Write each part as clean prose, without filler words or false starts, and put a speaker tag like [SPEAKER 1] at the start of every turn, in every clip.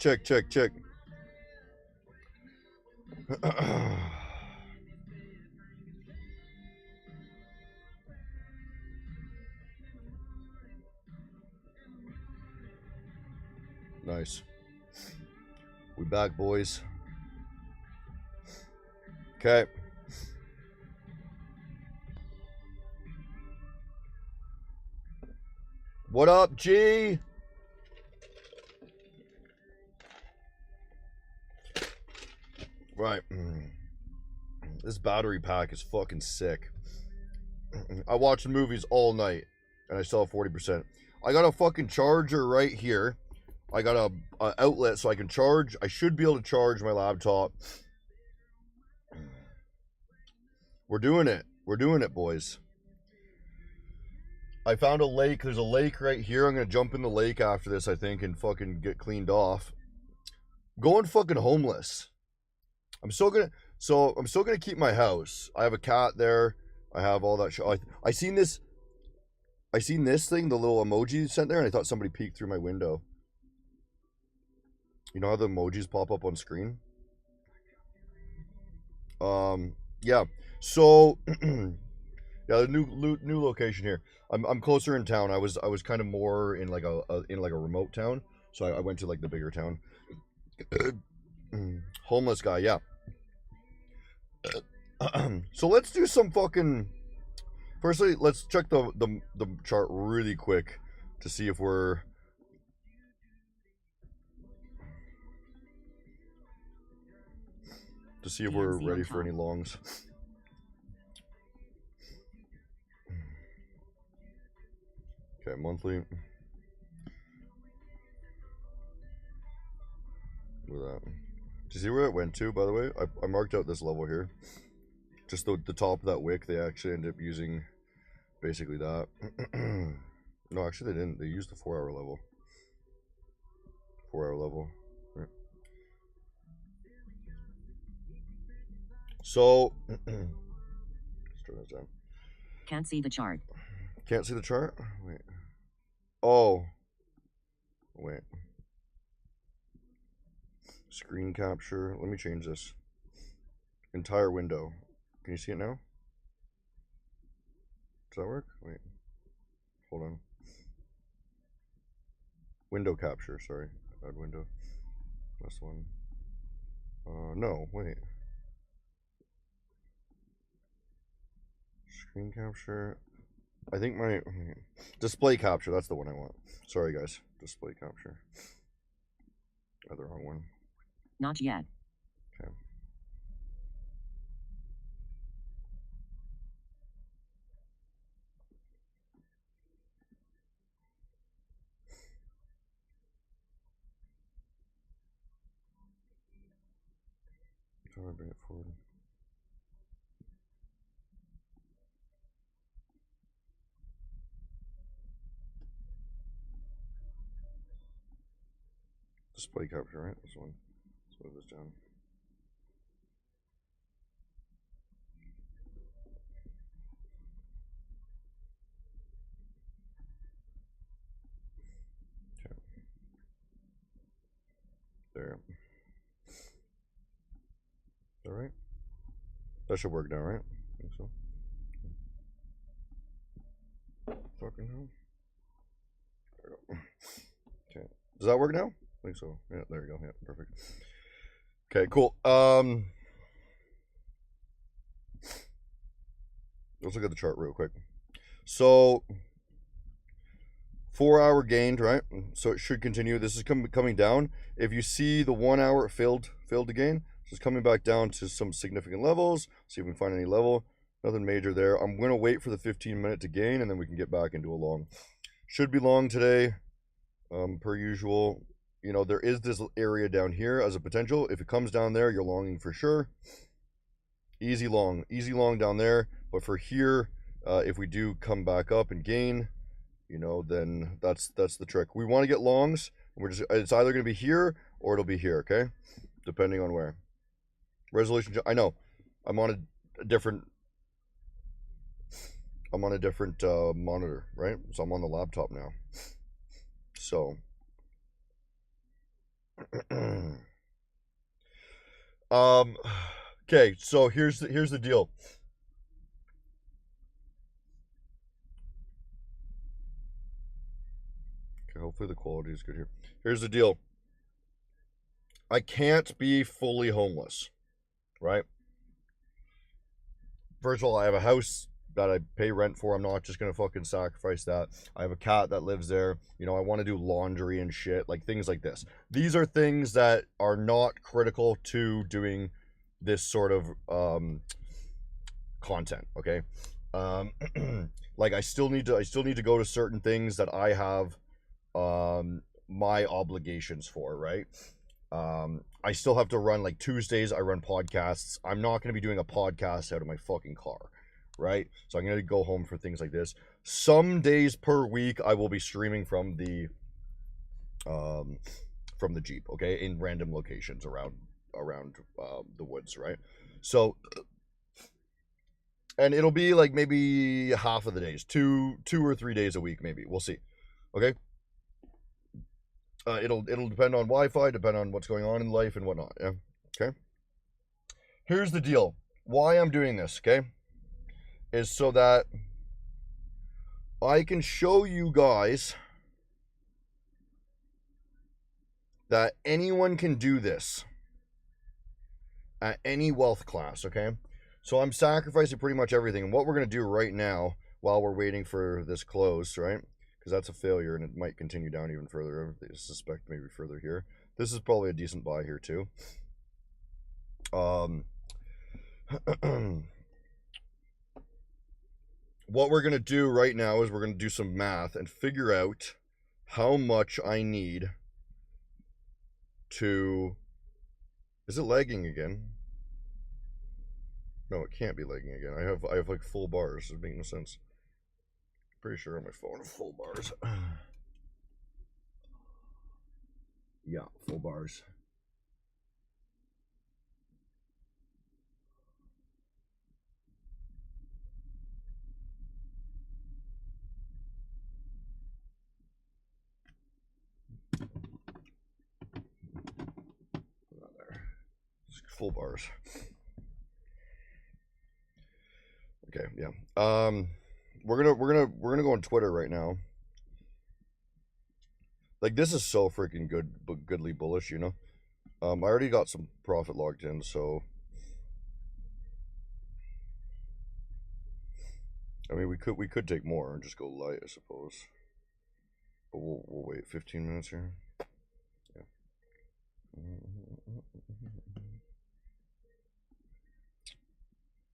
[SPEAKER 1] check. Nice. We back, boys. Okay. What up, G? Right. This battery pack is fucking sick. I watched movies all night and I still have 40%. I got a fucking charger right here. I got a outlet so I can charge. I should be able to charge my laptop. We're doing it. We're doing it, boys. I found a lake. There's a lake right here. I'm going to jump in the lake after this, I think, and fucking get cleaned off. Going fucking homeless. I'm still gonna keep my house. I have a cat there. I have all that shit. I seen this thing, the little emoji sent there, and I thought somebody peeked through my window. You know how the emojis pop up on screen? Yeah. So, yeah, the new location here. I'm closer in town. I was kind of more in like a remote town, so I went to like the bigger town. Homeless guy, yeah. So let's do some fucking. Firstly, let's check the chart really quick to see if we're. Ready for any longs. Okay, monthly. Look at that. Do you see where it went to, by the way? I marked out this level here. Just the top of that wick, they actually ended up using basically that. No, actually they didn't. They used the 4-hour level. 4-hour level. Right. So, let's turn this down.
[SPEAKER 2] Can't see the chart.
[SPEAKER 1] Can't see the chart? Wait. Oh. Wait. Screen capture. Let me change this. Entire window. Can you see it now? Does that work? Wait. Hold on. Window capture, sorry. Add window. This one. No, wait. Screen capture. I think my display capture, that's the one I want. Sorry guys. Display capture. Got the wrong one.
[SPEAKER 2] Not yet.
[SPEAKER 1] Okay. How do I bring it forward? Display capture, right? This one. Let's move this down. Okay. There. All right. That should work now, right? I think so. Fucking hell. There we go. Okay. Does that work now? I think so. Yeah, there we go. Yeah, perfect. Okay, cool. Let's look at the chart real quick. So 4-hour gained, right? So it should continue. This is coming down. If you see the 1 hour failed to gain, so it's coming back down to some significant levels. See if we can find any level. Nothing major there. I'm gonna wait for the 15-minute to gain, and then we can get back into a long. Should be long today, per usual. You know, there is this area down here as a potential. If it comes down there, you're longing for sure. Easy long down there. But for here, if we do come back up and gain, you know, then that's the trick. We want to get longs. It's either going to be here or it'll be here, okay? Depending on where. Resolution, I know. I'm on a different monitor, right? So I'm on the laptop now. So Okay, so here's the deal. Okay, hopefully the quality is good here. Here's the deal. I can't be fully homeless, right? First of all, I have a house that I pay rent for. I'm not just gonna fucking sacrifice that. I have a cat that lives there. You know, I want to do laundry and shit, like things like this. These are things that are not critical to doing this sort of content. Okay, like I still need to go to certain things that I have my obligations for, right? I still have to run, like Tuesdays I run podcasts. I'm not going to be doing a podcast out of my fucking car, right? So I'm going to go home for things like this. Some days per week I will be streaming from the Jeep, okay, in random locations around the woods, right? So, and it'll be like maybe half of the days, 2 or 3 days a week, maybe. We'll see. Okay. It'll depend on Wi-Fi, depend on what's going on in life and whatnot. Yeah. Okay. Here's the deal. Why I'm doing this, okay, is so that I can show you guys that anyone can do this at any wealth class, okay? So I'm sacrificing pretty much everything. And what we're going to do right now, while we're waiting for this close, right? Because that's a failure and it might continue down even further. I suspect maybe further here. This is probably a decent buy here too. What we're going to do right now is we're going to do some math and figure out how much I need to... Is it lagging again? No, it can't be lagging again. I have like full bars. It makes no sense. Pretty sure on my phone full bars. Yeah, full bars. Full bars. Okay, yeah. We're gonna go on Twitter right now. Like, this is so freaking good, but goodly bullish, you know. I already got some profit logged in, so I mean we could take more and just go light, I suppose. But we'll wait 15 minutes here. Yeah.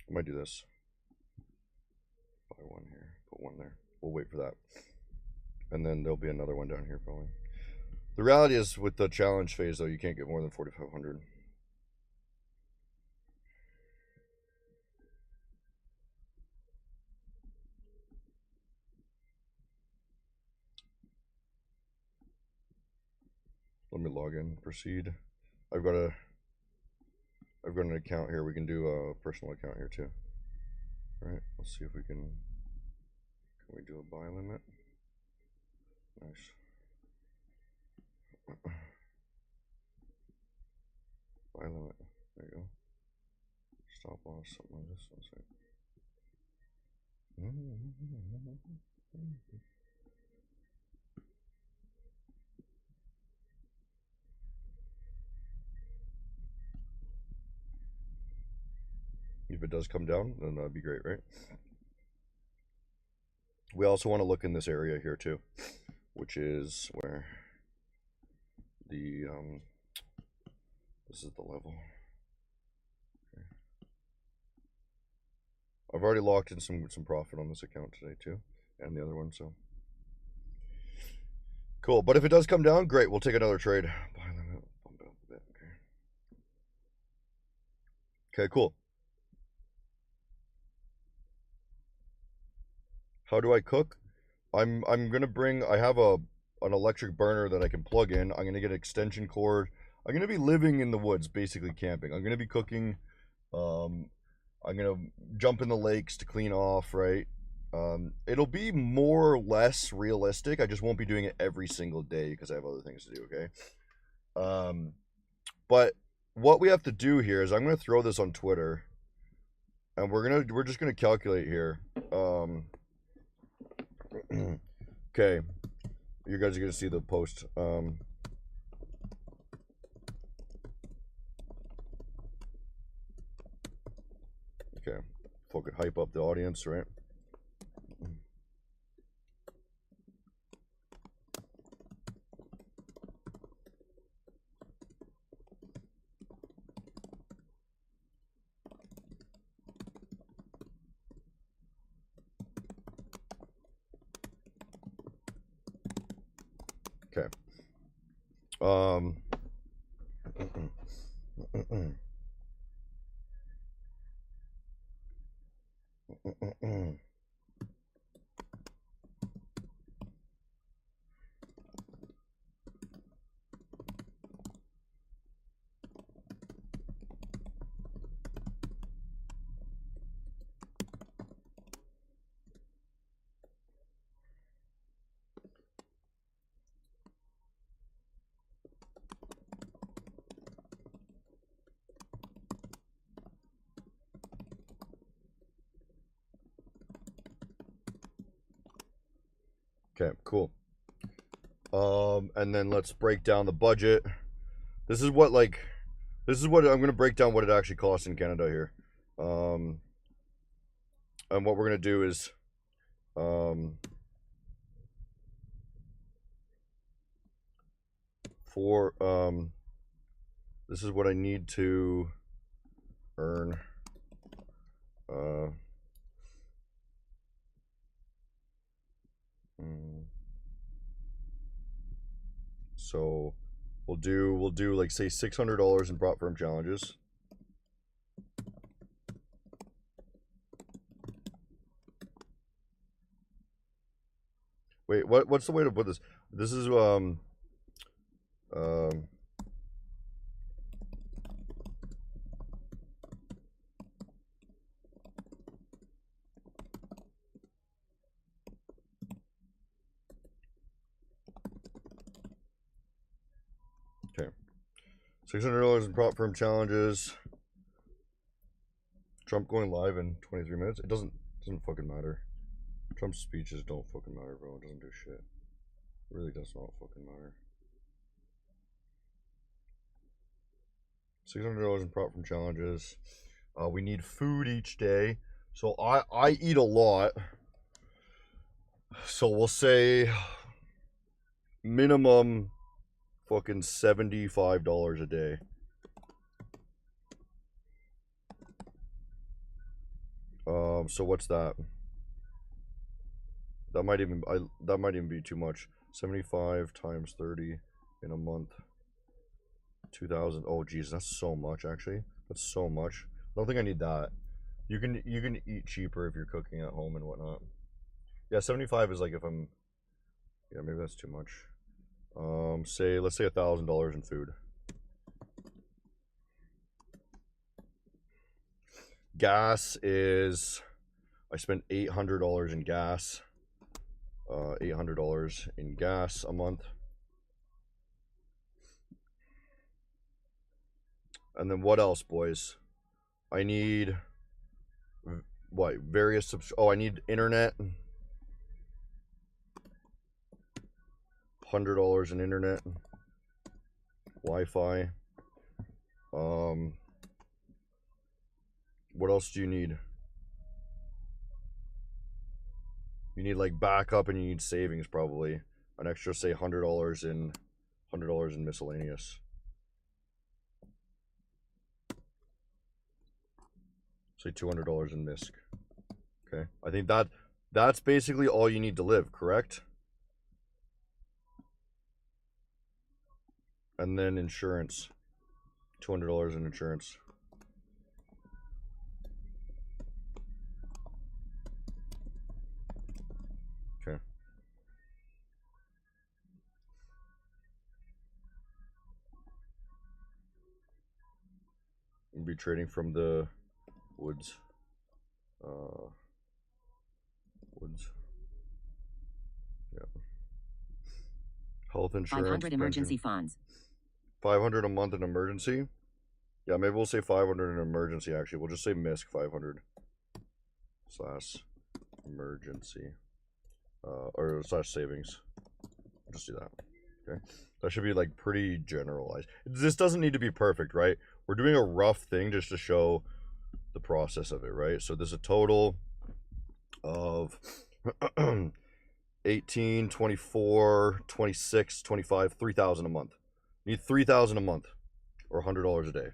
[SPEAKER 1] I might do this. Buy one here, put one there. We'll wait for that. And then there'll be another one down here probably. The reality is, with the challenge phase though, you can't get more than 4,500. Let me log in, proceed. I've got an account here. We can do a personal account here too. All right, let's see if we can we do a buy limit? Nice. Buy limit, there you go. Stop loss, something like this, one second. If it does come down, then that'd be great, right? We also want to look in this area here too, which is where the this is the level. Okay. I've already locked in some profit on this account today too, and the other one, so cool. But if it does come down, great, we'll take another trade. Buy limit, bump it up a bit. Okay, cool. How do I cook? I'm gonna bring. I have an electric burner that I can plug in. I'm gonna get an extension cord. I'm gonna be living in the woods, basically camping. I'm gonna be cooking. I'm gonna jump in the lakes to clean off, right? It'll be more or less realistic. I just won't be doing it every single day because I have other things to do. Okay. But what we have to do here is I'm gonna throw this on Twitter, and we're just gonna calculate here. Okay, you guys are gonna see the post. Okay, fucking hype up the audience, right? Okay. Okay, cool. And then let's break down the budget. This is what I'm gonna break down what it actually costs in Canada here. And what we're gonna do is, this is what I need to earn. So we'll do like say $600 in prop firm challenges. Wait, what's the way to put this? This is okay. $600 in prop firm challenges. Trump going live in 23 minutes. It doesn't fucking matter. Trump's speeches don't fucking matter, bro. It doesn't do shit. It really does not fucking matter. $600 in prop firm challenges. We need food each day. So I eat a lot. So we'll say minimum fucking $75 a day. So what's that? That might even be too much. 75 times 30 in a month. 2,000. Oh geez, that's so much actually. That's so much. I don't think I need that. You can eat cheaper if you're cooking at home and whatnot. Yeah, 75 is like if I'm. Yeah, maybe that's too much. Let's say $1,000 in food. Gas is. I spent $800 in gas. $800 in gas a month. And then what else, boys? I need what? Various I need internet. $100 in internet. Wi-Fi. What else do you need? You need like backup and you need savings probably. An extra say $100 in miscellaneous. Say $200 in misc. Okay. I think that's basically all you need to live, correct? And then insurance. $200 in insurance. Okay. We'll be trading from the woods. Woods. Yeah. Health insurance.
[SPEAKER 2] 500 emergency funds.
[SPEAKER 1] 500 a month in emergency. Yeah, maybe we'll say 500 in emergency, actually. We'll just say MISC 500 / emergency. Or / savings. We'll just do that. Okay. That should be like pretty generalized. This doesn't need to be perfect, right? We're doing a rough thing just to show the process of it, right? So there's a total of 18, 24, 26, 25, 3,000 a month. You need 3,000 a month or $100 a day.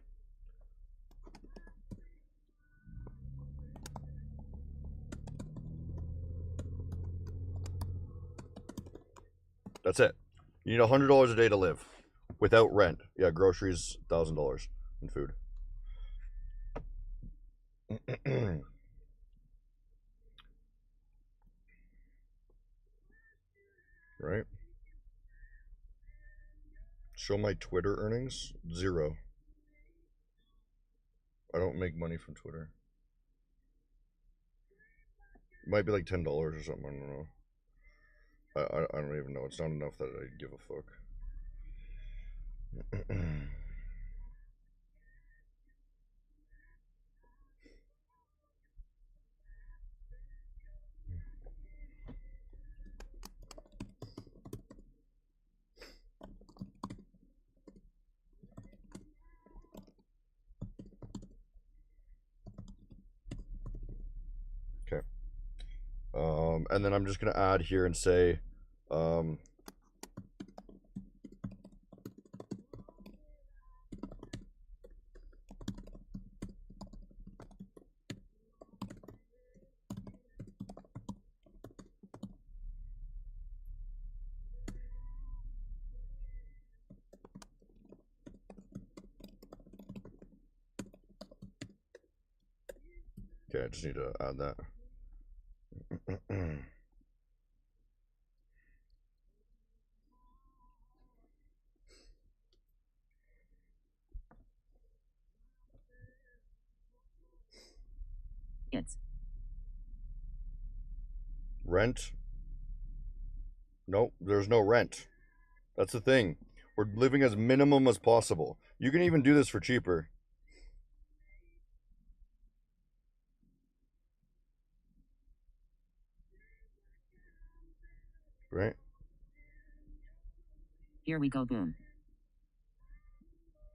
[SPEAKER 1] That's it. You need $100 a day to live without rent. Yeah, groceries, $1,000 in food. Right? Show my Twitter earnings. 0. I don't make money from Twitter. It might be like $10 or something. I don't know. I don't even know. It's not enough that I give a fuck. Okay. And then I'm just gonna add here and say, okay, I just need to add that.
[SPEAKER 2] It's
[SPEAKER 1] Rent? Nope, there's no rent. That's the thing. We're living as minimum as possible. You can even do this for cheaper. Right?
[SPEAKER 2] Here we go, boom.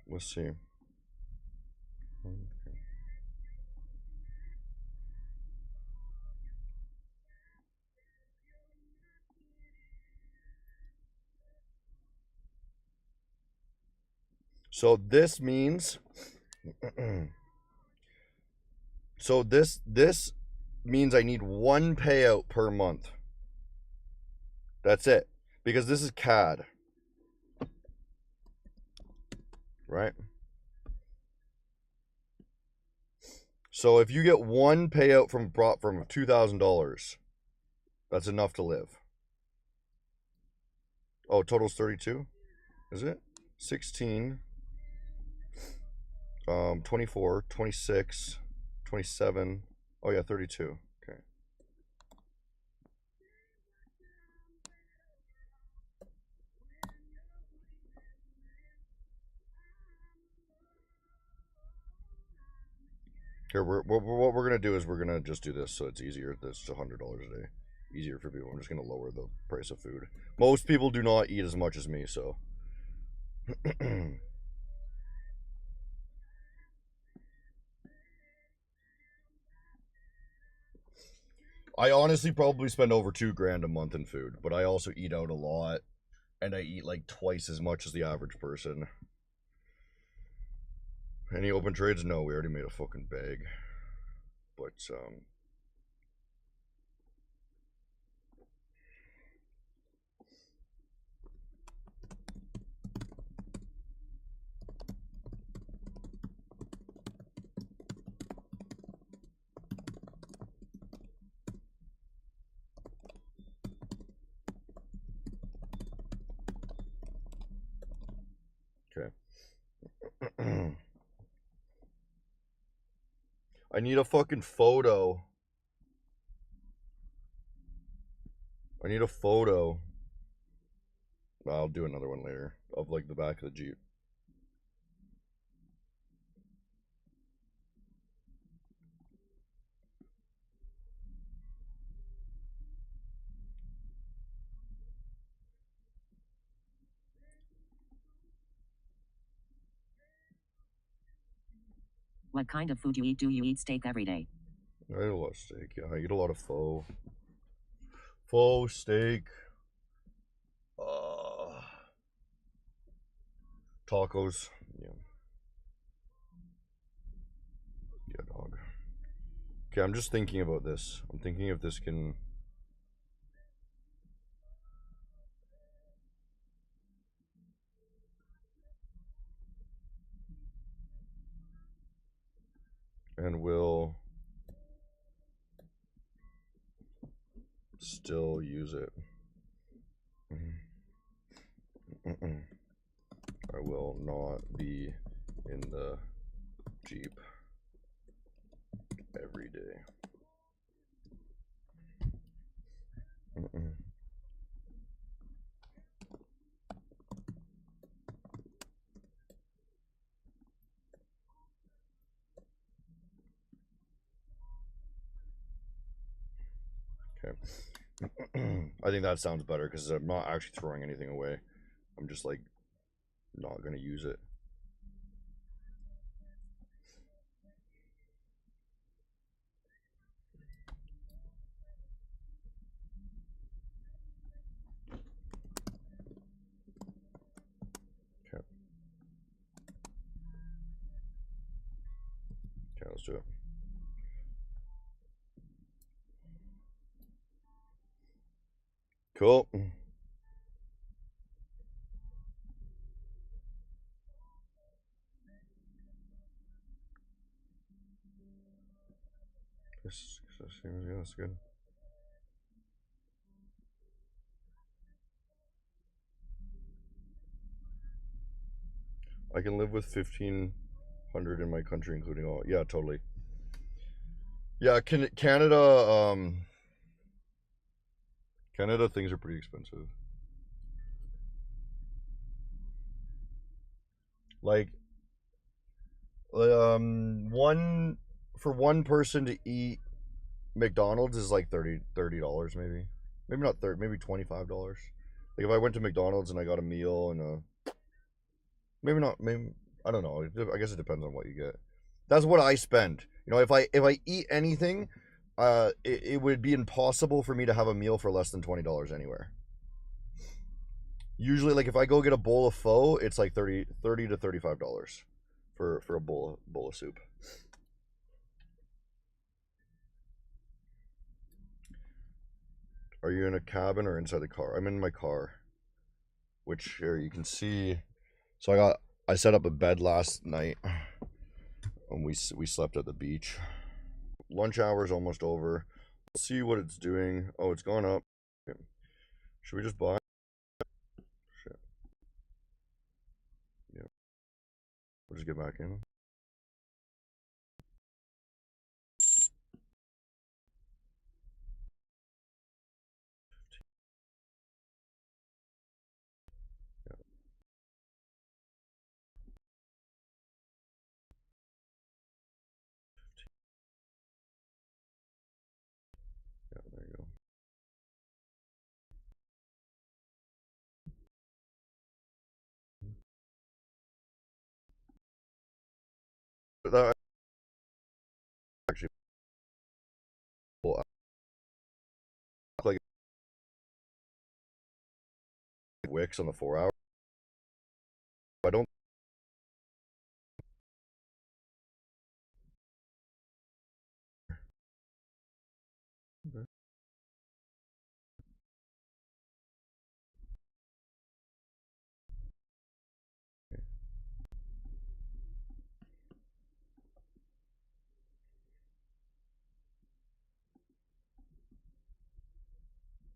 [SPEAKER 1] Let's see. So this means so this means I need one payout per month. That's it. Because this is CAD. Right? So if you get one payout from $2,000, that's enough to live. Oh, total's 32? Is it? 16, 24, 26, 27. Oh yeah, 32. Okay. Here, what we're gonna do is we're gonna just do this so it's easier. That's $100 a day, easier for people. I'm just gonna lower the price of food. Most people do not eat as much as me, so. I honestly probably spend over $2,000 a month in food, but I also eat out a lot, and I eat like twice as much as the average person. Any open trades? No, we already made a fucking bag. But okay. I need a fucking photo. I need a photo. I'll do another one later of like the back of the Jeep.
[SPEAKER 2] What kind of food you eat? Do you eat steak every day?
[SPEAKER 1] I eat a lot of steak. Yeah, I eat a lot of pho. Pho, steak, tacos. Yeah. Yeah, dog. Okay, I'm just thinking about this. I'm thinking if this can. And will still use it. I will not be in the Jeep every day. Okay. I think that sounds better because I'm not actually throwing anything away. I'm just like not gonna use it. Okay. Okay, let's do it. Cool. Yeah, that's good. I can live with 1,500 in my country, including all. Yeah, totally. Yeah, Canada. Canada things are pretty expensive. Like, one for one person to eat McDonald's is like $30 maybe. Maybe not 30, maybe $25. Like if I went to McDonald's and I got a meal and maybe not, maybe I don't know. I guess it depends on what you get. That's what I spend. You know, if I eat anything, it would be impossible for me to have a meal for less than $20 anywhere. Usually, like if I go get a bowl of pho, it's like $30 to $35 for a bowl of soup. Are you in a cabin or inside the car? I'm in my car, which here you can see. So I set up a bed last night, and we slept at the beach. Lunch hour is almost over. Let's see what it's doing. Oh, it's gone up. Okay. Should we just buy? Shit. Yeah. We'll just get back in. Yeah, there you go. But that actually will act like Wix on the 4 hour. I don't. Okay.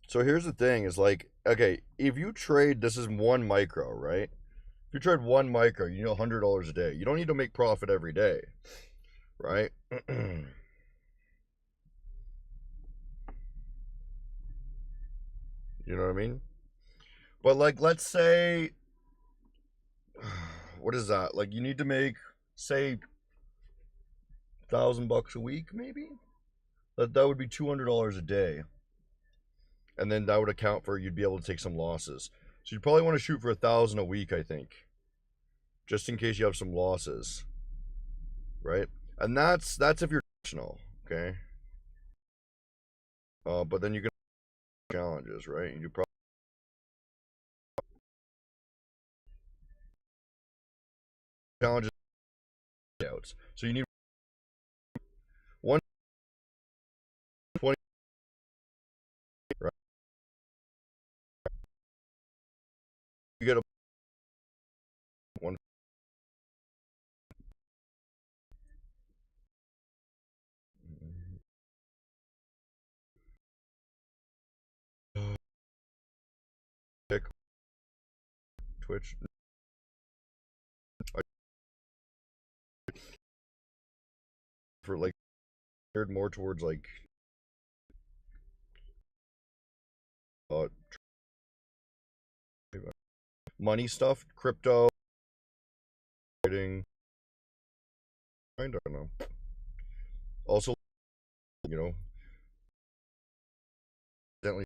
[SPEAKER 1] So here's the thing: is like, okay, if you trade, this is one micro, right? If you trade one micro, you know, $100 a day. You don't need to make profit every day, right? You know what I mean? But like, let's say, what is that? Like, you need to make, say, $1,000 a week, maybe. That would be $200 a day, and then that would account for you'd be able to take some losses. So you'd probably want to shoot for 1,000 a week, I think, just in case you have some losses, right? And that's if you're national, okay? But then you can challenges, right? You probably challenges outs. So you need 120, right? You get a one pick Twitch. For like geared more towards like uh money stuff, crypto, trading. I don't know. Also, you know, accidentally,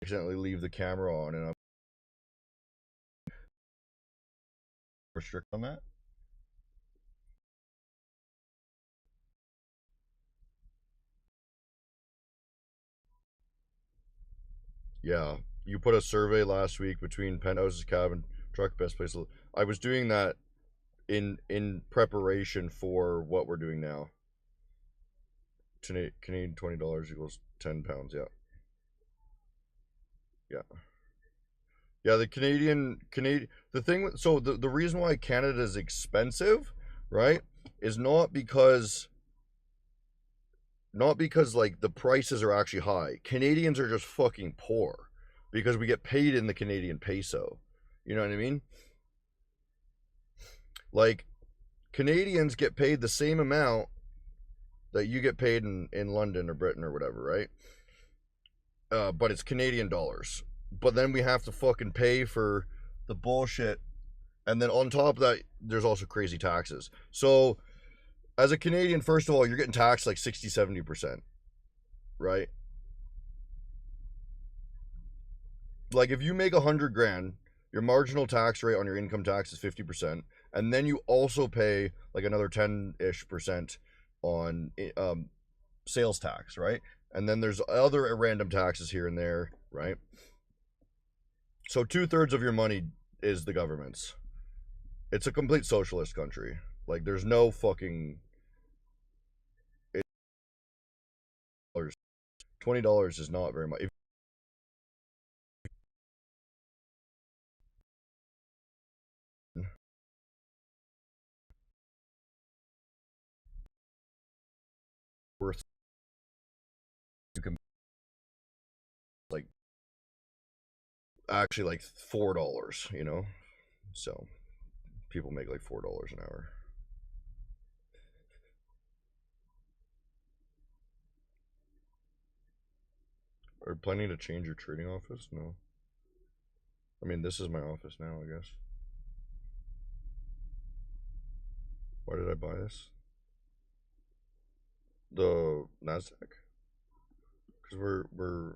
[SPEAKER 1] accidentally leave the camera on, and I'm strict on that. Yeah, you put a survey last week between penthouses, cabin, truck, best place. I was doing that in preparation for what we're doing now. Canadian $20 equals £10. Yeah, yeah, yeah. The Canadian. The thing. So the reason why Canada is expensive, right, is not because like the prices are actually high. Canadians are just fucking poor because we get paid in the Canadian peso. You know what I mean? Like Canadians get paid the same amount that you get paid in London or Britain or whatever, right? But it's Canadian dollars. But then we have to fucking pay for the bullshit. And then on top of that, there's also crazy taxes. So as a Canadian, first of all, you're getting taxed like 60, 70%, right? Like if you make 100 grand, your marginal tax rate on your income tax is 50%. And then you also pay like another 10-ish% on sales tax, right? And then there's other random taxes here and there, right? So 2/3 of your money is the government's. It's a complete socialist country. Like there's no fucking $20 is not very much. Worth you can like actually like $4, you know. So people make like $4 an hour. Are you planning to change your trading office? No. I mean, this is my office now, I guess. Why did I buy this? The Nasdaq. Because we're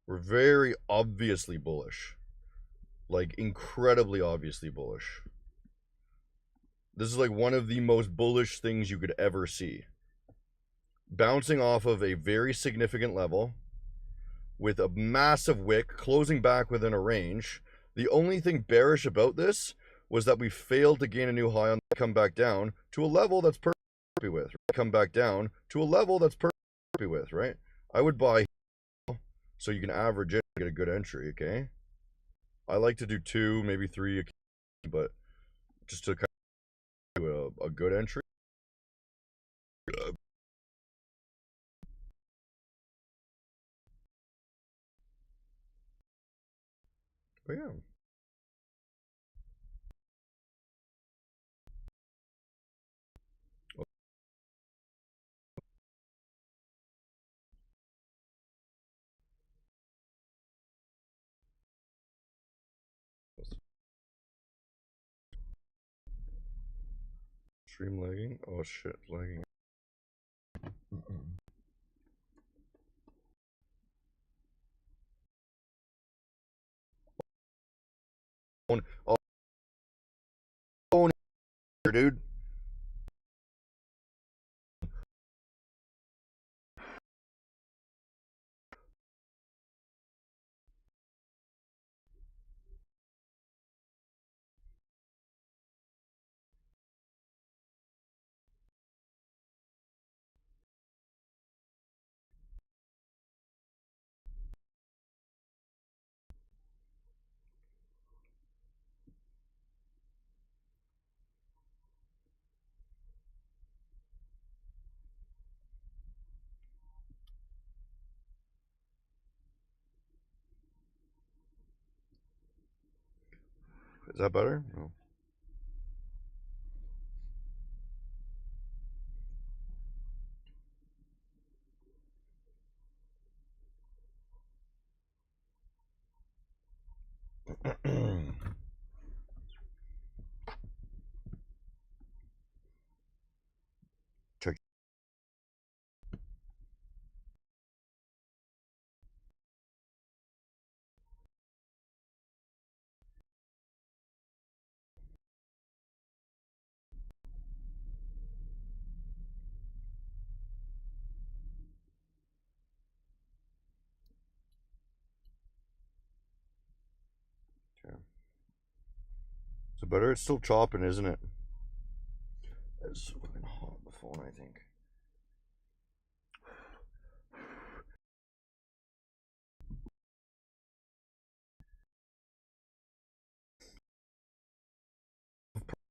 [SPEAKER 1] very obviously bullish, like incredibly obviously bullish. This is like one of the most bullish things you could ever see. Bouncing off of a very significant level with a massive wick closing back within a range. The only thing bearish about this was that we failed to gain a new high on the come back down to a level that's perfectly with. Right? Come back down to a level that's perfectly with, right? I would buy so you can average it and get a good entry, okay? I like to do 2, maybe 3, but just to kind of do a good entry. But yeah. Stream lagging? Oh shit, lagging. Oh, dude. Is that better? No. Check. Okay. Is it better? It's still chopping, isn't it? It's fucking hot, the phone, I think.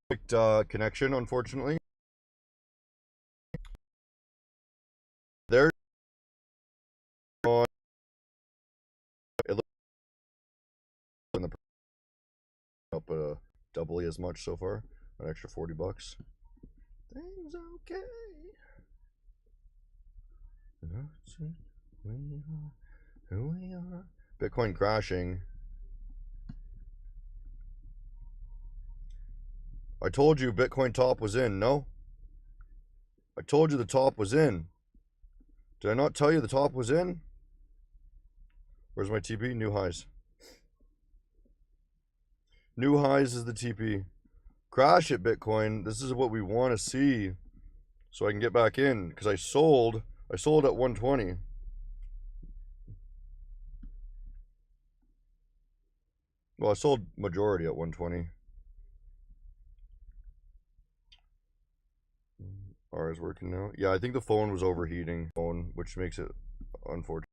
[SPEAKER 1] Perfect connection, unfortunately. There's on. It looks in the up doubly as much so far. An extra $40. Things okay. We are who we are. Bitcoin crashing. I told you Bitcoin top was in, no? I told you the top was in. Did I not tell you the top was in? Where's my TP? New highs. New highs is the TP. Crash it, Bitcoin. This is what we want to see. So I can get back in. Because I sold at 120. Well, I sold majority at 120. R is working now. Yeah, I think the phone was overheating, which makes it unfortunate.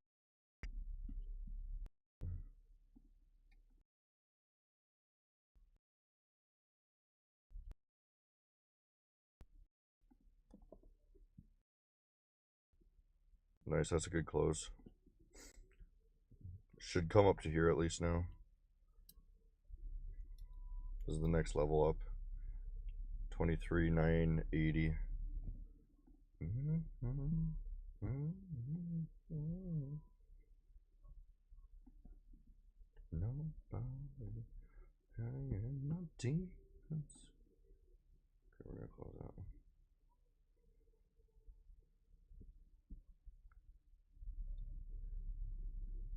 [SPEAKER 1] Nice, that's a good close. Should come up to here at least now. This is the next level up. 23,980. Nobody carrying no defense. Okay, we're gonna close out.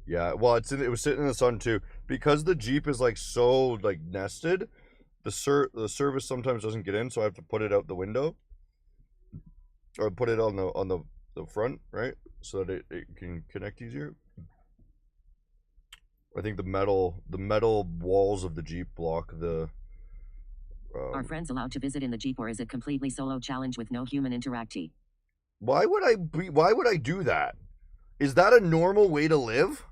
[SPEAKER 1] Yeah, well, it was sitting in the sun too because the Jeep is like so like nested. The service sometimes doesn't get in, so I have to put it out the window or put it on the front, right, so that it can connect easier. I think the metal walls of the Jeep block the.
[SPEAKER 2] Are friends allowed to visit in the Jeep, or is it completely solo challenge with no human interactee?
[SPEAKER 1] Why would I do that? Is that a normal way to live?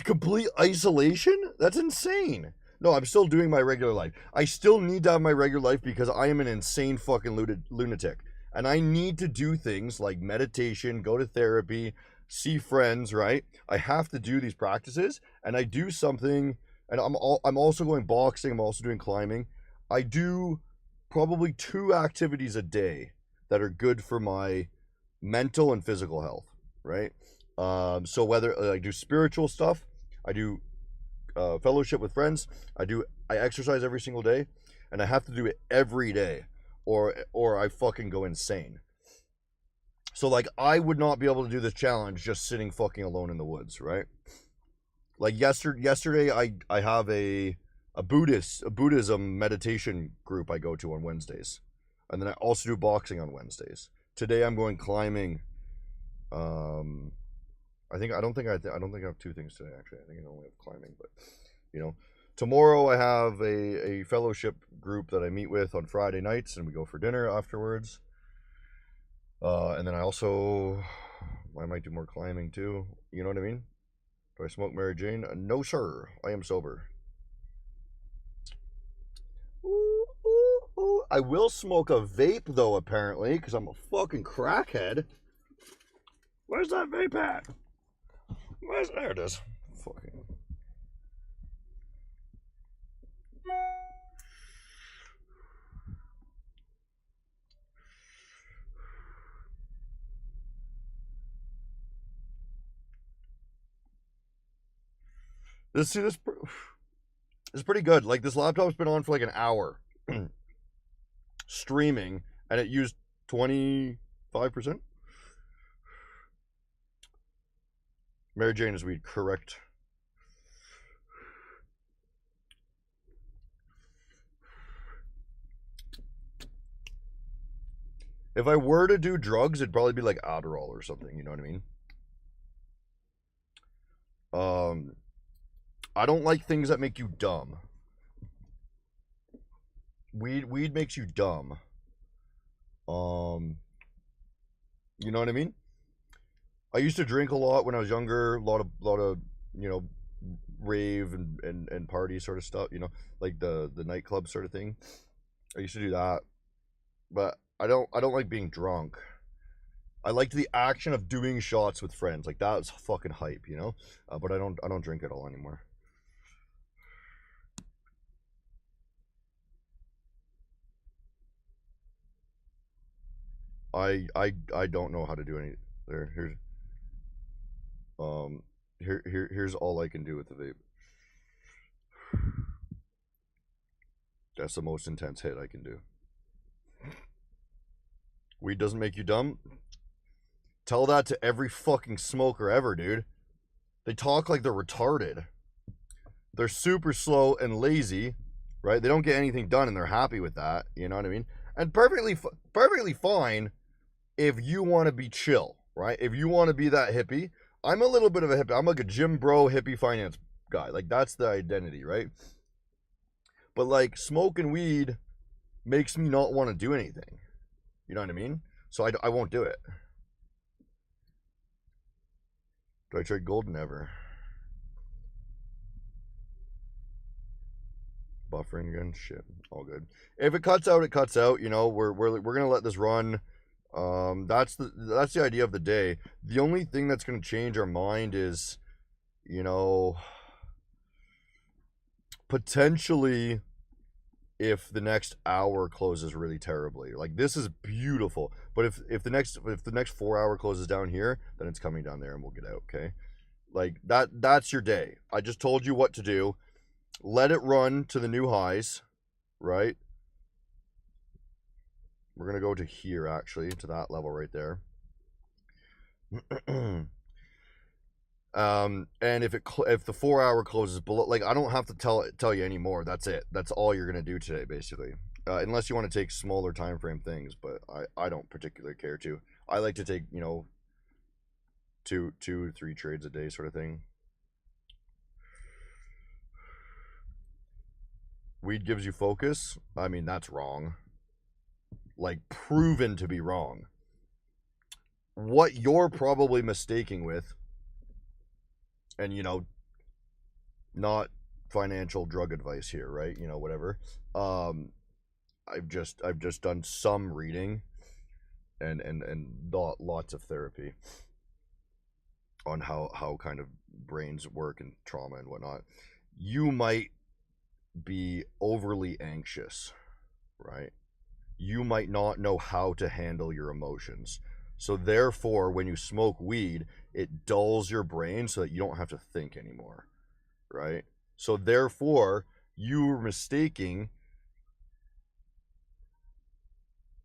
[SPEAKER 1] Complete isolation? That's insane. No, I'm still doing my regular life. I still need to have my regular life because I am an insane fucking lunatic. And I need to do things like meditation, go to therapy, see friends, right? I have to do these practices, and I do something, and I'm also going boxing, I'm also doing climbing. I do probably 2 activities a day that are good for my mental and physical health, right? So whether I do spiritual stuff, I do fellowship with friends, I exercise every single day, and I have to do it every day, or I fucking go insane. So like I would not be able to do this challenge just sitting fucking alone in the woods, right? Like yesterday I have a Buddhism meditation group I go to on Wednesdays, and then I also do boxing on Wednesdays. Today I'm going climbing. I don't think I have 2 things today, actually. I think I only have climbing, but you know, tomorrow I have a fellowship group that I meet with on Friday nights, and we go for dinner afterwards. And then I might do more climbing too. You know what I mean? Do I smoke Mary Jane? No, sir. I am sober. Ooh, ooh, ooh. I will smoke a vape though, apparently, because I'm a fucking crackhead. Where's that vape at? There it is. Fucking. This is pretty good. Like, this laptop's been on for like an hour streaming, and it used 25%. Mary Jane is weed, correct. If I were to do drugs, it'd probably be like Adderall or something, you know what I mean? I don't like things that make you dumb. Weed makes you dumb. You know what I mean? I used to drink a lot when I was younger, a lot of you know, rave and party sort of stuff, you know, like the nightclub sort of thing. I used to do that. But I don't like being drunk. I liked the action of doing shots with friends. Like, that was fucking hype, you know? But I don't drink at all anymore. I don't know how to do any there. Here's all I can do with the vape. That's the most intense hit I can do. Weed doesn't make you dumb. Tell that to every fucking smoker ever, dude. They talk like they're retarded. They're super slow and lazy, right? They don't get anything done and they're happy with that, you know what I mean? And perfectly fine if you want to be chill, right? If you want to be that hippie. I'm a little bit of a hippie. I'm like a gym bro hippie finance guy. Like, that's the identity, right? But like, smoking weed makes me not want to do anything. You know what I mean? So I won't do it. Do I trade gold? Never. Buffering again? Shit. All good. If it cuts out, it cuts out. You know, we're gonna let this run. That's the idea of the day. The only thing that's gonna change our mind is, you know, potentially if the next hour closes really terribly. Like, this is beautiful, but if the next 4 hour closes down here, then it's coming down there and we'll get out. Okay, like that's your day. I just told you what to do. Let it run to the new highs, right? We're gonna go to here, actually, to that level right there. And if the 4 hour closes below, like, I don't have to tell you anymore. That's it. That's all you're gonna do today, basically. Unless you want to take smaller time frame things, but I don't particularly care to. I like to take, you know, 2 or 3 trades a day, sort of thing. Weed gives you focus. I mean, that's wrong. Like, proven to be wrong. What you're probably mistaking with, and, you know, not financial drug advice here, right? You know, whatever. I've just done some reading and lots of therapy on how kind of brains work and trauma and whatnot. You might be overly anxious, right? You might not know how to handle your emotions. So therefore, when you smoke weed, it dulls your brain so that you don't have to think anymore, right? So therefore, you're mistaking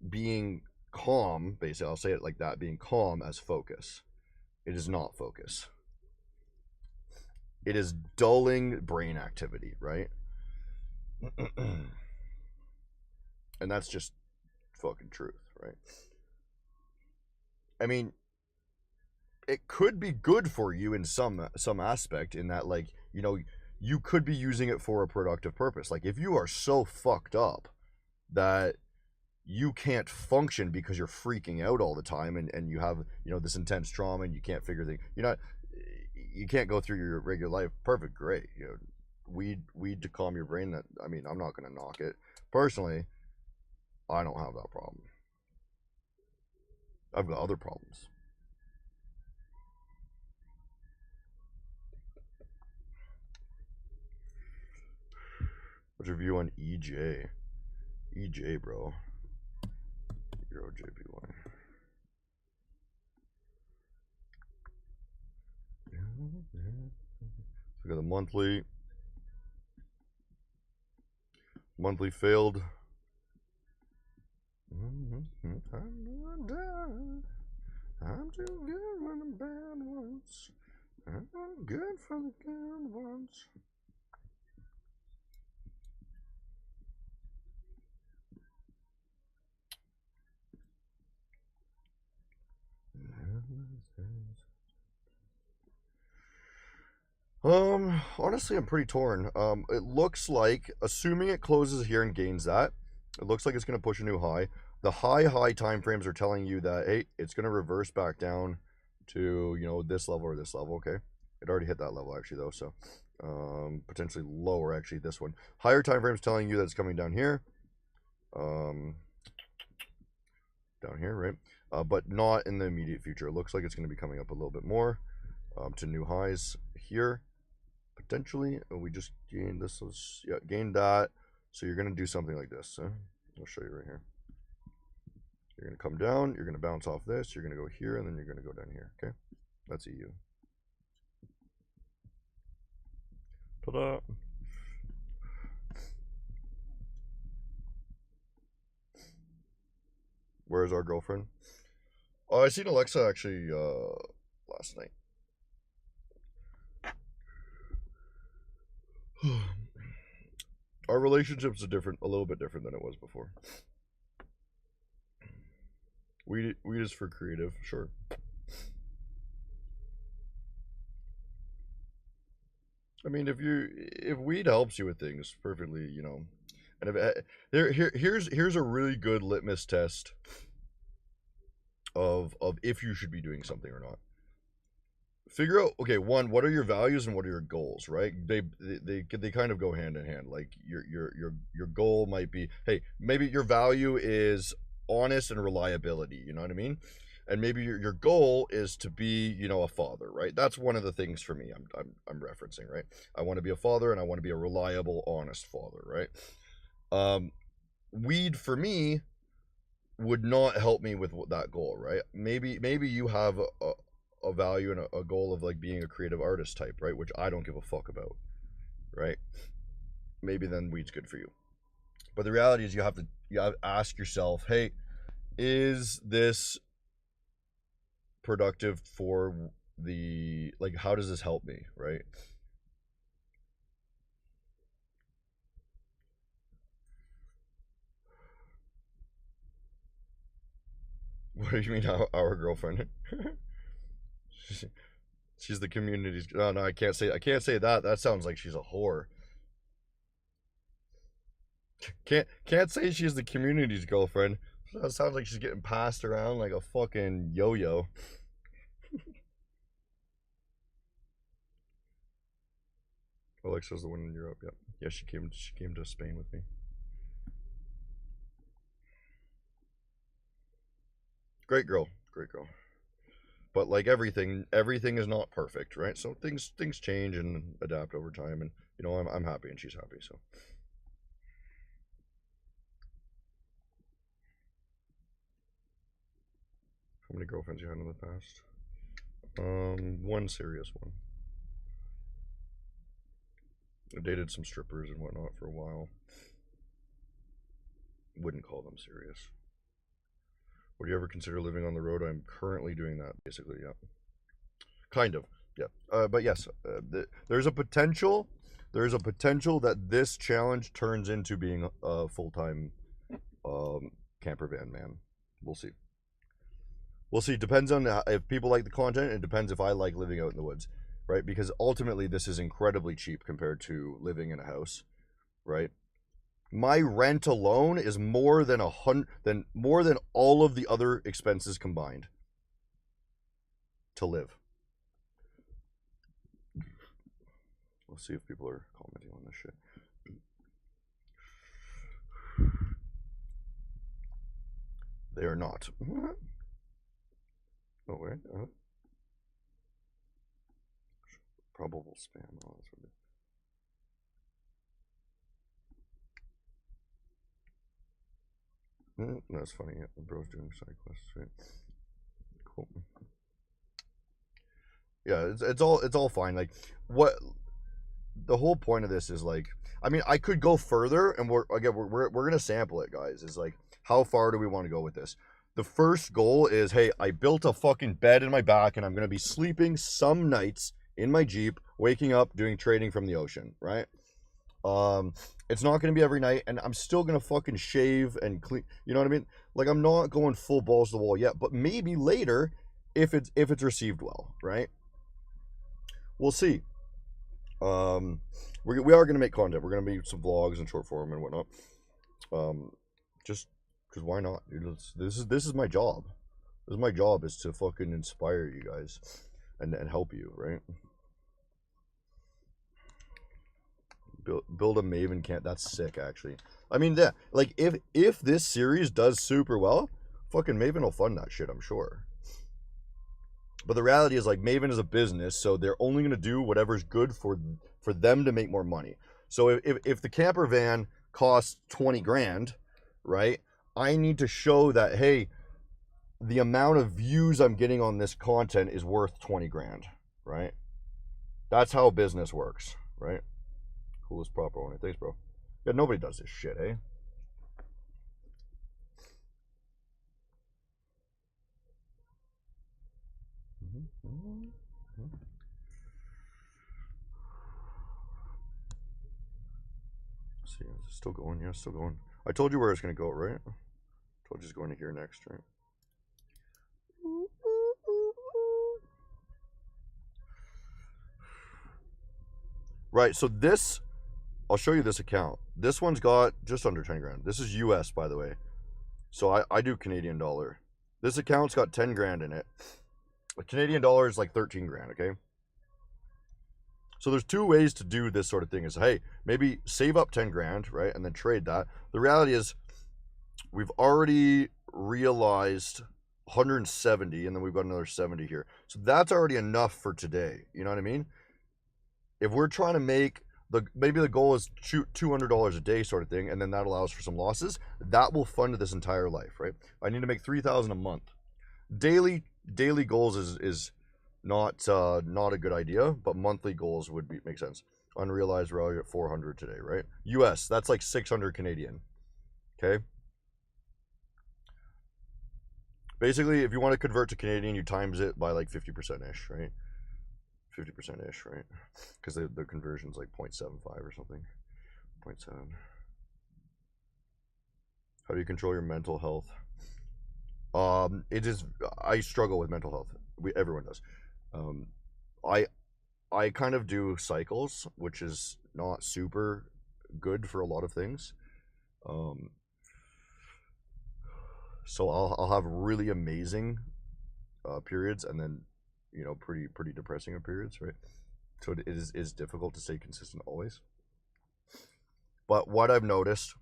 [SPEAKER 1] being calm, basically, I'll say it like that, being calm as focus. It is not focus. It is dulling brain activity, right? And that's just fucking truth, right? I mean, it could be good for you in some aspect, in that, like, you know, you could be using it for a productive purpose. Like, if you are so fucked up that you can't function because you're freaking out all the time, and you have, you know, this intense trauma and you can't figure things, you can't go through your regular life perfect, great, you know, weed to calm your brain. That, I mean, I'm not gonna knock it. Personally, I don't have that problem. I've got other problems. What's your view on EJ? EJ, bro. Euro JPY. Look at the monthly. Monthly failed. I'm too good for the bad ones. I'm good for the good ones. Honestly, I'm pretty torn. It looks like, assuming it closes here and gains that, it looks like it's going to push a new high. The high time frames are telling you that, hey, it's going to reverse back down to, you know, this level or this level, okay? It already hit that level, actually, though, so potentially lower, actually, this one. Higher time frames telling you that it's coming down here. Down here, right? But not in the immediate future. It looks like it's going to be coming up a little bit more to new highs here. Potentially, we just gained this. Yeah, gained that. So you're going to do something like this. I'll show you right here. You're going to come down. You're going to bounce off this. You're going to go here, and then you're going to go down here. Okay, that's EU. Ta-da! Where's our girlfriend? Oh, I seen Alexa actually last night. Our relationships are different, a little bit different than it was before. We just for creative, sure. I mean, if weed helps you with things, perfectly, you know. And here's a really good litmus test of if you should be doing something or not. Figure out, okay, one, what are your values and what are your goals, right? They kind of go hand in hand. Like your goal might be, hey, maybe your value is honest and reliability, you know what I mean? And maybe your goal is to be, you know, a father, right? That's one of the things for me I'm referencing, right? I want to be a father and I want to be a reliable, honest father, right? Weed for me would not help me with that goal, right? Maybe you have a value and a goal of like being a creative artist type, right? Which I don't give a fuck about, right? Maybe then weed's good for you. But the reality is you have to ask yourself, hey, is this productive for the, like, how does this help me, right? What do you mean our girlfriend? She's the community's. Oh, no, I can't say that. That sounds like she's a whore. Can't say she's the community's girlfriend. That sounds like she's getting passed around like a fucking yo-yo. Alexa's the one in Europe. Yep. Yeah, she came to Spain with me. Great girl. But like everything is not perfect, right? So things change and adapt over time, and you know, I'm happy and she's happy, so. How many girlfriends you had in the past? One serious one. I dated some strippers and whatnot for a while. Wouldn't call them serious. Would you ever consider living on the road? I'm currently doing that, basically, yeah. Kind of, yeah. But yes, there's a potential that this challenge turns into being a full-time camper van man. We'll see. Depends on if people like the content. It depends if I like living out in the woods, right? Because ultimately this is incredibly cheap compared to living in a house, right? My rent alone is more than all of the other expenses combined to live. We'll see if people are commenting on this shit. They are not. Oh, wait. Probable spam. Oh, that's what it is. That's funny. Yeah, the bro's doing side quests, right? Cool. Yeah, it's all fine. Like, what the whole point of this is like, I mean, I could go further, and we're gonna sample it, guys. Is like, how far do we want to go with this? The first goal is, hey, I built a fucking bed in my back, and I'm gonna be sleeping some nights in my Jeep, waking up, doing trading from the ocean, right? It's not gonna be every night, and I'm still gonna fucking shave and clean. You know what I mean? Like, I'm not going full balls to the wall yet, but maybe later, if it's received well, right? We'll see. We are gonna make content. We're gonna make some vlogs and short form and whatnot. Just because why not? Dude, this is my job. This is my job, is to fucking inspire you guys and help you, right? Build a Maven camp. That's sick, actually. I mean, yeah, like if this series does super well, fucking Maven will fund that shit, I'm sure. But the reality is, like, Maven is a business, so they're only gonna do whatever's good for them to make more money. So if the camper van costs 20 grand, right? I need to show that, hey, the amount of views I'm getting on this content is worth 20 grand, right? That's how business works, right? Coolest proper owner. Thanks, bro. Yeah, nobody does this shit, eh? Let's see, is it still going? Yeah, still going. I told you where it's gonna go, right? I told you it's going to here next, right? Right, so this, I'll show you this account. This one's got just under 10 grand. This is US, by the way. So I do Canadian dollar. This account's got 10 grand in it. A Canadian dollar is like 13 grand, okay? So there's two ways to do this sort of thing. Is, hey, maybe save up 10 grand, right? And then trade that. The reality is we've already realized 170, and then we've got another 70 here. So that's already enough for today. You know what I mean? If we're trying to make maybe the goal is shoot $200 a day sort of thing, and then that allows for some losses, that will fund this entire life, right? I need to make 3,000 a month. Daily goals is not a good idea, but monthly goals would make sense. Unrealized value at 400 today, right? US, that's like 600 Canadian. Okay. Basically, if you want to convert to Canadian, you times it by like 50% ish, right? 50% ish, right? Because the conversion's like 0.75 or something. 0.7. How do you control your mental health? It is. I struggle with mental health. Everyone does. I kind of do cycles, which is not super good for a lot of things. So I'll have really amazing periods, and then, you know, pretty depressing periods, right? So it is difficult to stay consistent always. But what I've noticed,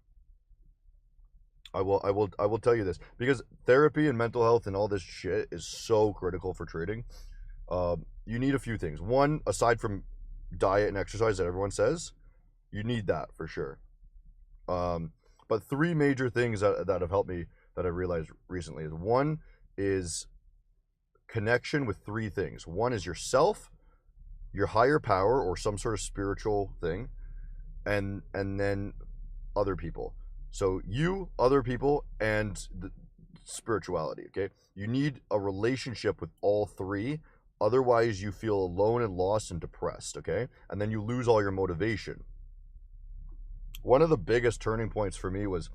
[SPEAKER 1] I will tell you this, because therapy and mental health and all this shit is so critical for trading. You need a few things. One, aside from diet and exercise that everyone says, you need that for sure. But three major things that have helped me that I realized recently is, one is connection with three things. One is yourself, your higher power or some sort of spiritual thing, and then other people. So you, other people, and the spirituality, okay? You need a relationship with all three. Otherwise, you feel alone and lost and depressed, okay? And then you lose all your motivation. One of the biggest turning points for me was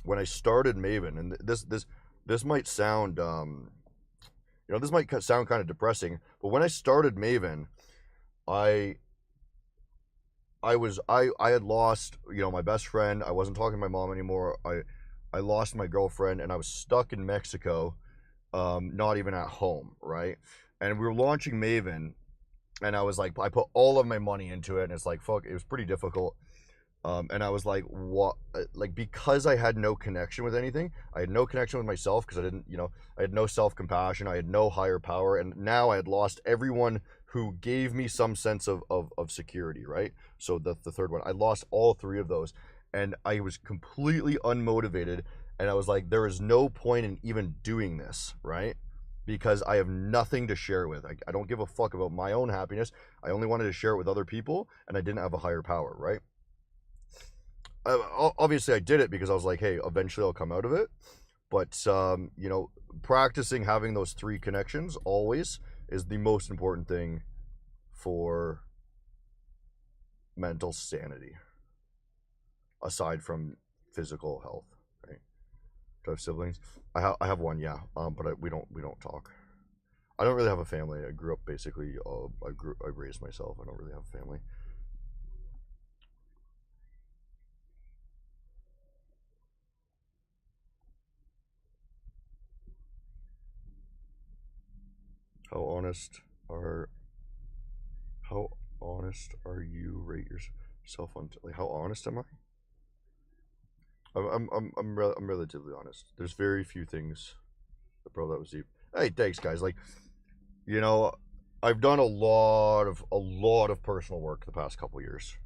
[SPEAKER 1] when I started Maven, and this might sound, you know, this might sound kind of depressing, but when I started Maven, I had lost, you know, my best friend. I wasn't talking to my mom anymore. I lost my girlfriend, and I was stuck in Mexico, not even at home, right? And we were launching Maven, and I was like, I put all of my money into it, and it's like, fuck, it was pretty difficult. And I was like, what? Like, because I had no connection with anything, I had no connection with myself, because I didn't, you know, I had no self-compassion, I had no higher power, and now I had lost everyone who gave me some sense of security, right? So the third one, I lost all three of those, and I was completely unmotivated, and I was like, there is no point in even doing this, right? because I have nothing to share with. I don't give a fuck about my own happiness. I only wanted to share it with other people, and I didn't have a higher power, right? Obviously, I did it because I was like, hey, eventually I'll come out of it. But, you know, practicing having those 3 connections always is the most important thing for mental sanity, aside from physical health, right? Do I have siblings? I have one, yeah, but we don't talk. I don't really have a family. I grew up basically. I raised myself. I don't really have a family. How honest are you? Rate yourself on like how honest am I? I'm relatively honest. There's very few things. Bro, that was deep. Hey, thanks guys. Like, you know, I've done a lot of personal work the past couple years.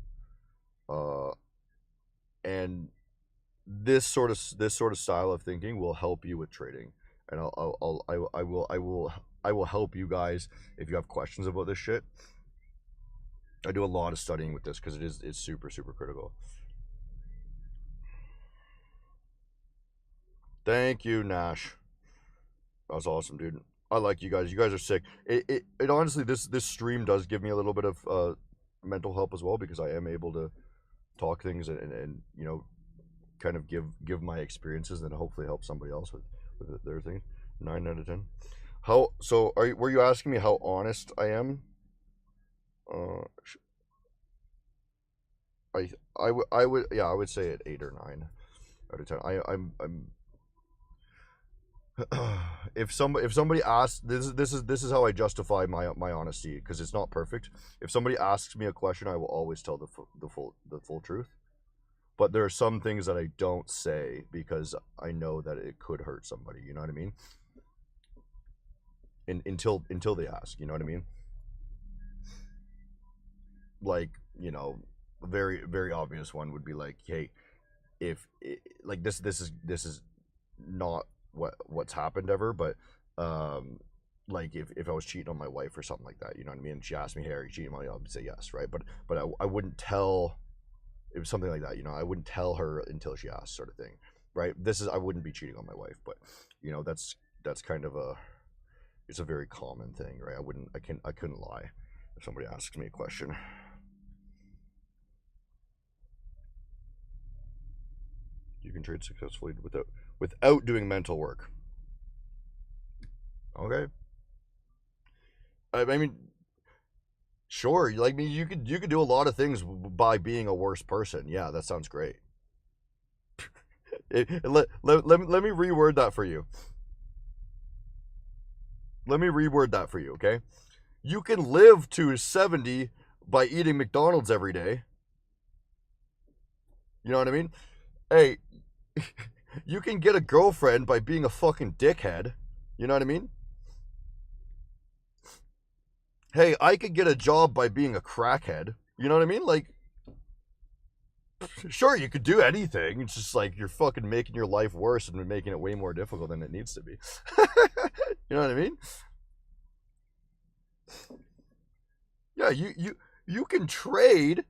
[SPEAKER 1] And this sort of style of thinking will help you with trading. And I will help you guys if you have questions about this shit. I do a lot of studying with this because it's super critical. Thank you, Nash. That was awesome, dude. I like you guys. You guys are sick. It honestly, this stream does give me a little bit of mental help as well, because I am able to talk things and you know, kind of give my experiences and hopefully help somebody else with their thing. 9 out of 10. Were you asking me how honest I am? I would say at 8 or 9 out of 10. I'm if somebody asks, this is how I justify my honesty, because it's not perfect. If somebody asks me a question, I will always tell the full truth. But there are some things that I don't say because I know that it could hurt somebody. You know what I mean? Until they ask. You know what I mean? Like, you know, a very obvious one would be like, hey, if like this is not what's happened ever, but like if I was cheating on my wife or something like that, you know what I mean? And she asked me, hey, are you cheating on me? I would say yes, right? But I wouldn't tell. It was something like that, you know. I wouldn't tell her until she asked, sort of thing, right? I wouldn't be cheating on my wife, but you know, that's kind of it's a very common thing, right? I couldn't lie if somebody asks me a question. You can trade successfully without doing mental work. Okay. I mean, sure. Like, you could do a lot of things by being a worse person. Yeah, that sounds great. Let me reword that for you. Okay? You can live to 70 by eating McDonald's every day. You know what I mean? Hey, you can get a girlfriend by being a fucking dickhead. You know what I mean? Hey, I could get a job by being a crackhead. You know what I mean? Like, sure, you could do anything. It's just like you're fucking making your life worse and making it way more difficult than it needs to be. You know what I mean? Yeah, you can trade.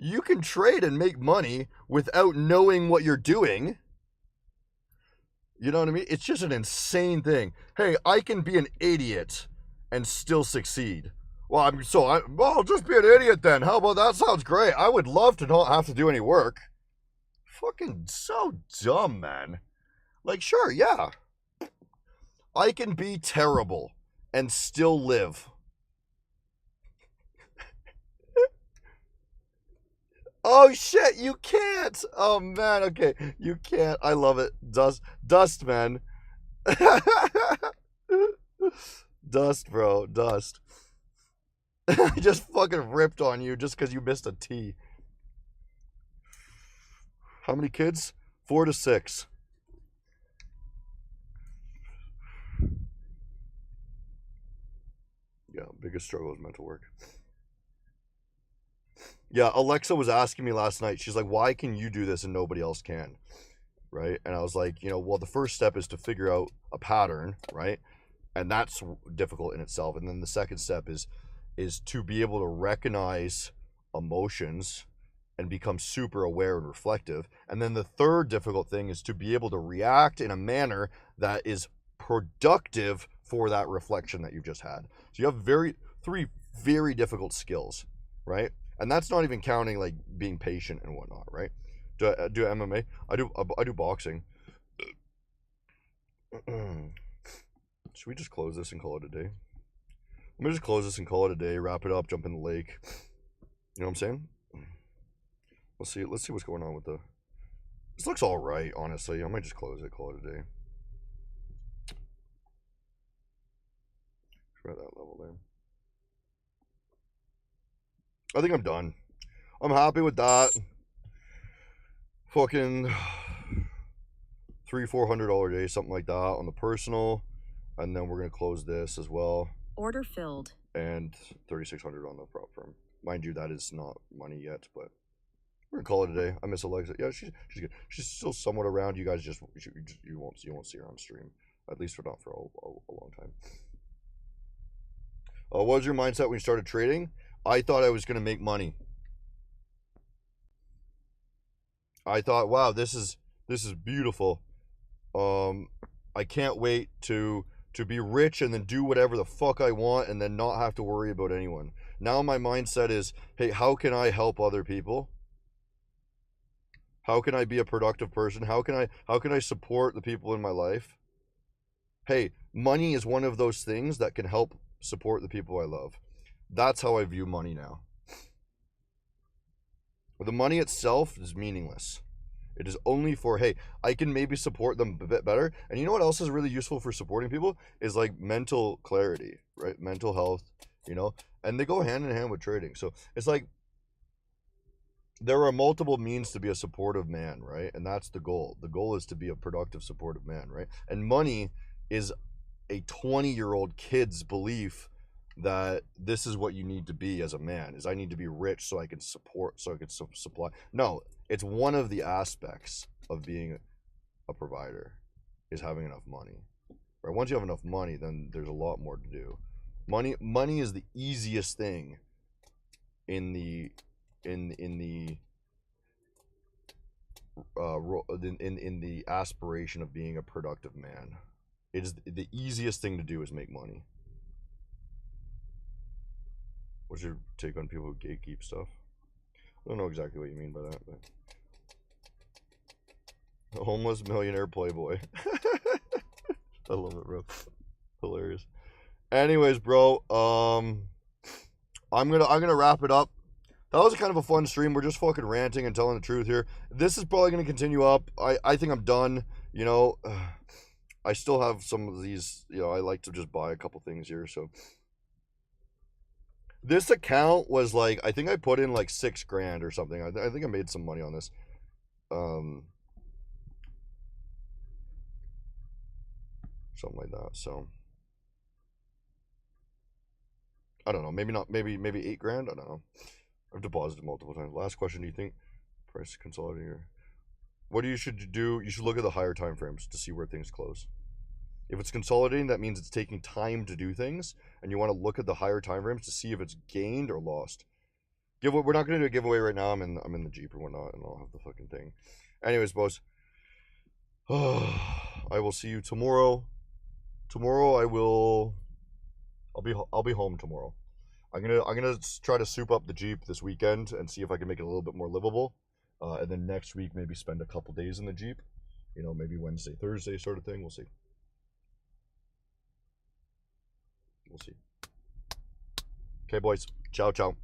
[SPEAKER 1] You can trade and make money without knowing what you're doing. You know what I mean? It's just an insane thing. Hey, I can be an idiot and still succeed. Well, I'll just be an idiot then. How about that? Sounds great. I would love to not have to do any work. Fucking so dumb, man. Like, sure, yeah. I can be terrible and still live. Oh shit, you can't. Oh man, okay. You can't. I love it. Dust, man. Dust, bro. Dust. I just fucking ripped on you just because you missed a T. How many kids? 4 to 6. Yeah, biggest struggle is mental work. Yeah, Alexa was asking me last night. She's like, why can you do this and nobody else can? Right? And I was like, you know, well, the first step is to figure out a pattern, right? and that's difficult in itself. And then the second step is to be able to recognize emotions and become super aware and reflective. And then the third difficult thing is to be able to react in a manner that is productive for that reflection that you've just had. So you have three very difficult skills, right? And that's not even counting like being patient and whatnot, right? Do I do MMA? I do boxing. Should we just close this and call it a day? Let me just close this and call it a day, wrap it up, jump in the lake. You know what I'm saying? Let's see what's going on with the... This looks all right, honestly. I might just close it, call it a day. Try that level there. I think I'm done. I'm happy with that. Fucking $300-400 day, something like that on the personal, and then we're gonna close this as well.
[SPEAKER 3] Order filled.
[SPEAKER 1] And $3,600 on the prop firm. Mind you, that is not money yet, but we're gonna call it a day. I miss Alexa. Yeah, she's good. She's still somewhat around. You guys you won't see her on stream, at least for not for a long time. What was your mindset when you started trading? I thought I was gonna make money. I thought, wow, this is beautiful. I can't wait to be rich and then do whatever the fuck I want and then not have to worry about anyone. Now my mindset is, hey, how can I help other people? How can I be a productive person? How can I support the people in my life? Hey, money is one of those things that can help support the people I love. That's how I view money now. The money itself is meaningless. It is only for, hey, I can maybe support them a bit better. And you know what else is really useful for supporting people is like mental clarity, right? Mental health, you know, and they go hand in hand with trading. So it's like there are multiple means to be a supportive man, right? And that's the goal. The goal is to be a productive, supportive man, right? And money is a 20-year-old kid's belief that this is what you need to be as a man, is I need to be rich so I can support, so I can supply. No, it's one of the aspects of being a provider is having enough money, right? Once you have enough money, then there's a lot more to do. Money is the easiest thing in the aspiration of being a productive man. It is the easiest thing to do is make money. What's your take on people who gatekeep stuff? I don't know exactly what you mean by that, but a homeless millionaire playboy. I love it, bro. Hilarious. Anyways, bro, I'm gonna wrap it up. That was kind of a fun stream. We're just fucking ranting and telling the truth here. This is probably gonna continue up. I think I'm done. You know, I still have some of these. You know, I like to just buy a couple things here, so. This account was like, I think I put in like $6 grand or something. I think I made some money on this. Something like that. So I don't know. Maybe not. Maybe $8 grand. I don't know. I've deposited multiple times. Last question: do you think price consolidating? Or what you should do? You should look at the higher time frames to see where things close. If it's consolidating, that means it's taking time to do things, and you want to look at the higher time frames to see if it's gained or lost. We're not going to do a giveaway right now. I'm in the Jeep or whatnot, and I'll have the fucking thing. Anyways, boys, I will see you tomorrow. Tomorrow I'll be home tomorrow. I'm gonna try to soup up the Jeep this weekend and see if I can make it a little bit more livable. And then next week maybe spend a couple days in the Jeep. You know, maybe Wednesday, Thursday sort of thing. We'll see. We'll see. Okay, boys. Ciao, ciao.